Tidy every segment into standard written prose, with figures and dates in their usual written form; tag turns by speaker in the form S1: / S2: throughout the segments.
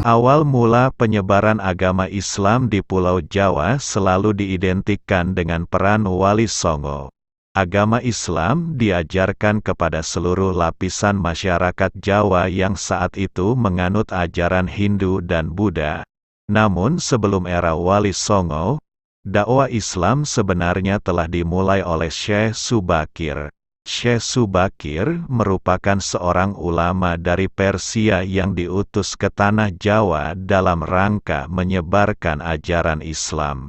S1: Awal mula penyebaran agama Islam di Pulau Jawa selalu diidentikan dengan peran Wali Songo. Agama Islam diajarkan kepada seluruh lapisan masyarakat Jawa yang saat itu menganut ajaran Hindu dan Buddha. Namun sebelum era Wali Songo, dakwah Islam sebenarnya telah dimulai oleh Syekh Subakir. Syekh Subakir merupakan seorang ulama dari Persia yang diutus ke tanah Jawa dalam rangka menyebarkan ajaran Islam.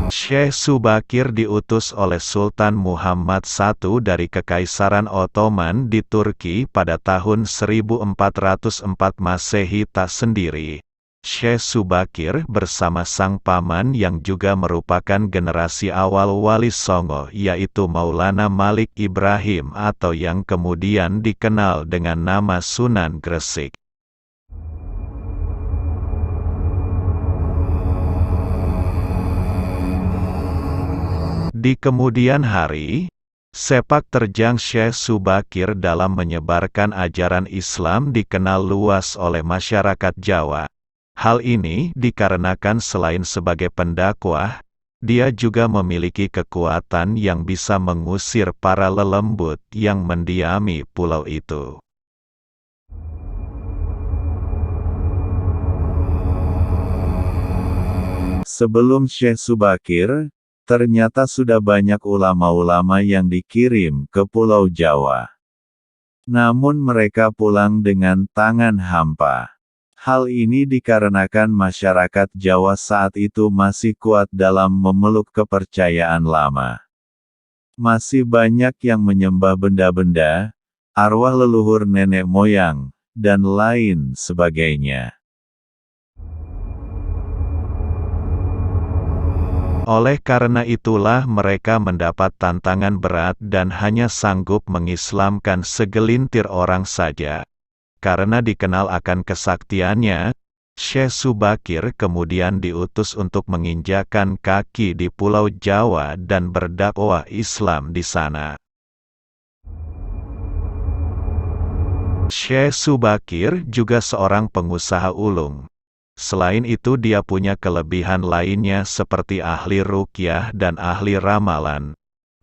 S1: Syekh Subakir diutus oleh Sultan Muhammad I dari Kekaisaran Ottoman di Turki pada tahun 1404 Masehi tak sendiri. Syekh Subakir bersama sang paman yang juga merupakan generasi awal Wali Songo yaitu Maulana Malik Ibrahim atau yang kemudian dikenal dengan nama Sunan Gresik. Di kemudian hari, sepak terjang Syekh Subakir dalam menyebarkan ajaran Islam dikenal luas oleh masyarakat Jawa. Hal ini dikarenakan selain sebagai pendakwah, dia juga memiliki kekuatan yang bisa mengusir para lelembut yang mendiami pulau itu.
S2: Sebelum Syekh Subakir, ternyata sudah banyak ulama-ulama yang dikirim ke Pulau Jawa. Namun mereka pulang dengan tangan hampa. Hal ini dikarenakan masyarakat Jawa saat itu masih kuat dalam memeluk kepercayaan lama. Masih banyak yang menyembah benda-benda, arwah leluhur nenek moyang, dan lain sebagainya.
S1: Oleh karena itulah mereka mendapat tantangan berat dan hanya sanggup mengislamkan segelintir orang saja. Karena dikenal akan kesaktiannya, Syekh Subakir kemudian diutus untuk menginjakan kaki di Pulau Jawa dan berdakwah Islam di sana. Syekh Subakir juga seorang pengusaha ulung. Selain itu dia punya kelebihan lainnya seperti ahli ruqyah dan ahli ramalan.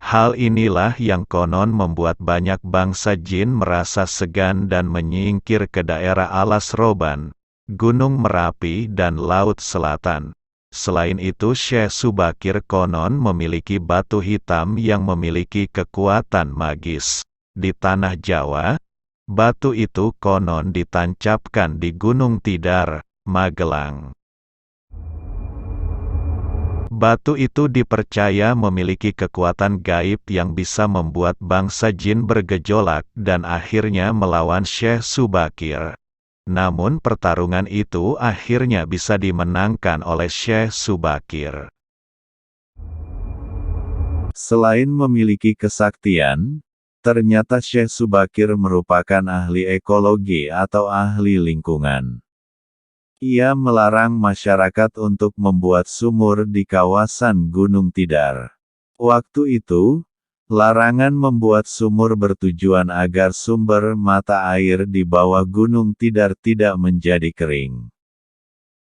S1: Hal inilah yang konon membuat banyak bangsa jin merasa segan dan menyingkir ke daerah Alas Roban, Gunung Merapi dan Laut Selatan. Selain itu Syekh Subakir konon memiliki batu hitam yang memiliki kekuatan magis. Di tanah Jawa, batu itu konon ditancapkan di Gunung Tidar, Magelang. Batu itu dipercaya memiliki kekuatan gaib yang bisa membuat bangsa jin bergejolak dan akhirnya melawan Syekh Subakir. Namun pertarungan itu akhirnya bisa dimenangkan oleh Syekh Subakir.
S2: Selain memiliki kesaktian, ternyata Syekh Subakir merupakan ahli ekologi atau ahli lingkungan. Ia melarang masyarakat untuk membuat sumur di kawasan Gunung Tidar. Waktu itu, larangan membuat sumur bertujuan agar sumber mata air di bawah Gunung Tidar tidak menjadi kering.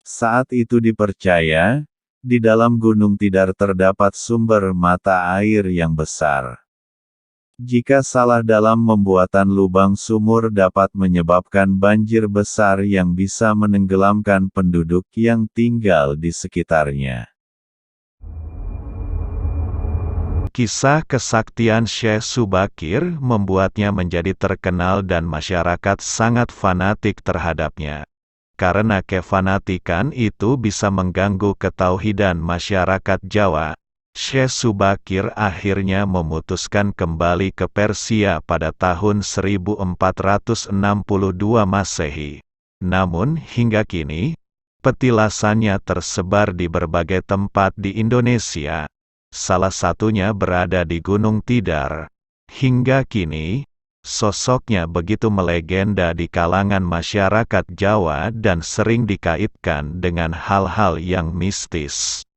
S2: Saat itu dipercaya, di dalam Gunung Tidar terdapat sumber mata air yang besar. Jika salah dalam pembuatan lubang sumur dapat menyebabkan banjir besar yang bisa menenggelamkan penduduk yang tinggal di sekitarnya.
S1: Kisah kesaktian Syekh Subakir membuatnya menjadi terkenal dan masyarakat sangat fanatik terhadapnya. Karena kefanatikan itu bisa mengganggu ketauhidan masyarakat Jawa, Syekh Subakir akhirnya memutuskan kembali ke Persia pada tahun 1462 Masehi. Namun hingga kini, petilasannya tersebar di berbagai tempat di Indonesia. Salah satunya berada di Gunung Tidar. Hingga kini, sosoknya begitu melegenda di kalangan masyarakat Jawa dan sering dikaitkan dengan hal-hal yang mistis.